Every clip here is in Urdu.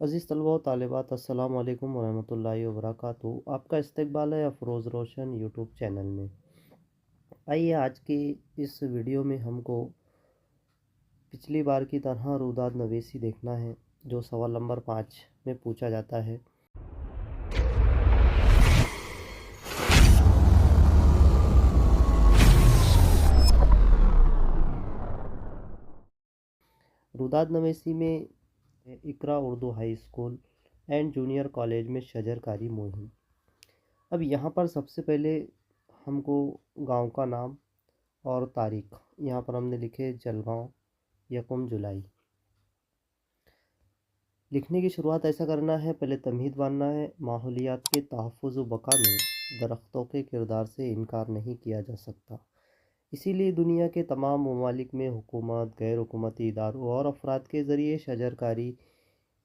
عزیز طلباء و طالبات، السلام علیکم ورحمۃ اللہ وبرکاتہ۔ آپ کا استقبال ہے افروز روشن یوٹیوب چینل میں۔ آئیے آج کی اس ویڈیو میں ہم کو پچھلی بار کی طرح روداد نویسی دیکھنا ہے، جو سوال نمبر 5 میں پوچھا جاتا ہے۔ روداد نویسی میں Iqra Urdu high school and junior college میں شجرکاری مہم۔ اب یہاں پر سب سے پہلے ہم کو گاؤں کا نام اور تاریخ یہاں پر ہم نے لکھے جلگاؤں 1 جولائی۔ لکھنے کی شروعات ایسا کرنا ہے، پہلے تمہید باندھنا ہے۔ ماحولیات کے تحفظ و بقا میں درختوں کے کردار سے انکار نہیں کیا جا سکتا، اسی لیے دنیا کے تمام ممالک میں حکومت، غیر حکومتی اداروں اور افراد کے ذریعے شجرکاری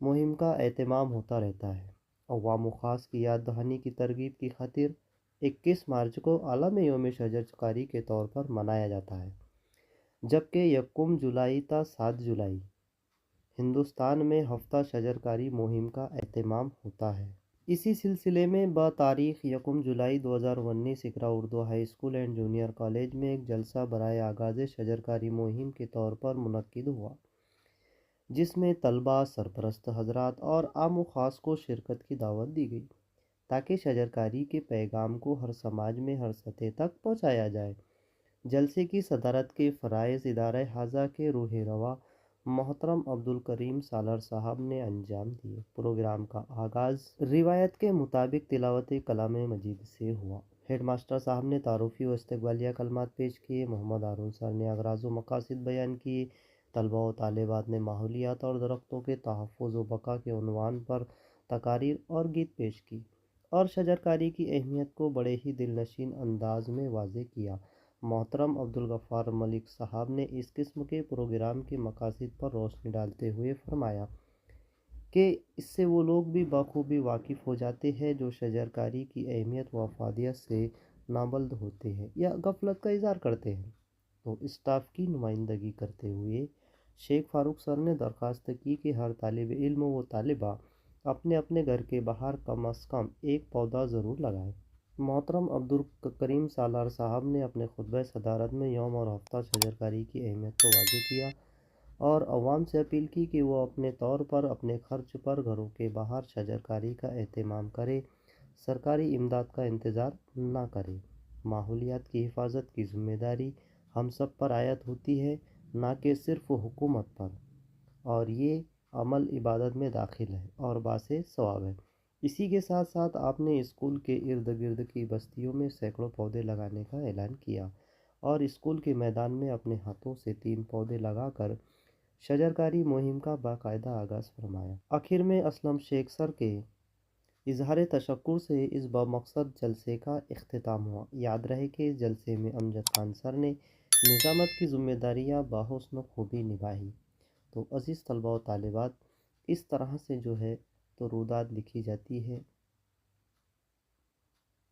مہم کا اہتمام ہوتا رہتا ہے۔ عوام و خاص کی یاد دہانی کی ترغیب کی خاطر 21 مارچ کو عالمی یوم شجرکاری کے طور پر منایا جاتا ہے، جبکہ 1 جولائی تا 7 جولائی ہندوستان میں ہفتہ شجرکاری مہم کا اہتمام ہوتا ہے۔ اسی سلسلے میں بتاریخ 1 جولائی 2019 Iqra Urdu high school and junior college میں ایک جلسہ برائے آغاز شجرکاری مہم کے طور پر منعقد ہوا، جس میں طلباء، سرپرست حضرات اور عام و خاص کو شرکت کی دعوت دی گئی، تاکہ شجرکاری کے پیغام کو ہر سماج میں ہر سطح تک پہنچایا جائے۔ جلسے کی صدارت کے فرائض ادارہ حاضہ کے روح رواں محترم عبدالکریم سالار صاحب نے انجام دیے۔ پروگرام کا آغاز روایت کے مطابق تلاوت کلام مجید سے ہوا۔ ہیڈ ماسٹر صاحب نے تعارفی و استقبالیہ کلمات پیش کیے۔ محمد ہارون سر نے اغراض و مقاصد بیان کیے۔ طلباء و طالبات نے ماحولیات اور درختوں کے تحفظ و بقا کے عنوان پر تقاریر اور گیت پیش کی اور شجرکاری کی اہمیت کو بڑے ہی دلنشین انداز میں واضح کیا۔ محترم عبدالغفار ملک صاحب نے اس قسم کے پروگرام کے مقاصد پر روشنی ڈالتے ہوئے فرمایا کہ اس سے وہ لوگ بھی بخوبی واقف ہو جاتے ہیں جو شجرکاری کی اہمیت و افادیت سے نابلد ہوتے ہیں یا غفلت کا اظہار کرتے ہیں۔ تو اسٹاف کی نمائندگی کرتے ہوئے شیخ فاروق سر نے درخواست کی کہ ہر طالب علم و طالبہ اپنے اپنے گھر کے باہر کم از کم ایک پودا ضرور لگائے۔ محترم عبدالکریم سالار صاحب نے اپنے خطبہ صدارت میں یوم اور ہفتہ شجرکاری کی اہمیت کو واضح کیا اور عوام سے اپیل کی کہ وہ اپنے طور پر اپنے خرچ پر گھروں کے باہر شجرکاری کا اہتمام کرے، سرکاری امداد کا انتظار نہ کرے۔ ماحولیات کی حفاظت کی ذمہ داری ہم سب پر عائد ہوتی ہے، نہ کہ صرف حکومت پر، اور یہ عمل عبادت میں داخل ہے اور باعث ثواب ہے۔ اسی کے ساتھ ساتھ آپ نے اسکول کے ارد گرد کی بستیوں میں سینکڑوں پودے لگانے کا اعلان کیا اور اسکول کے میدان میں اپنے ہاتھوں سے 3 پودے لگا کر شجرکاری مہم کا باقاعدہ آغاز فرمایا۔ آخر میں اسلم شیخ سر کے اظہار تشکر سے اس بامقصد جلسے کا اختتام ہوا۔ یاد رہے کہ اس جلسے میں امجد خان سر نے نظامت کی ذمہ داریاں بحسن خوبی نبھائی۔ تو عزیز طلباء و طالبات، اس طرح سے جو ہے تو روداد لکھی جاتی ہے۔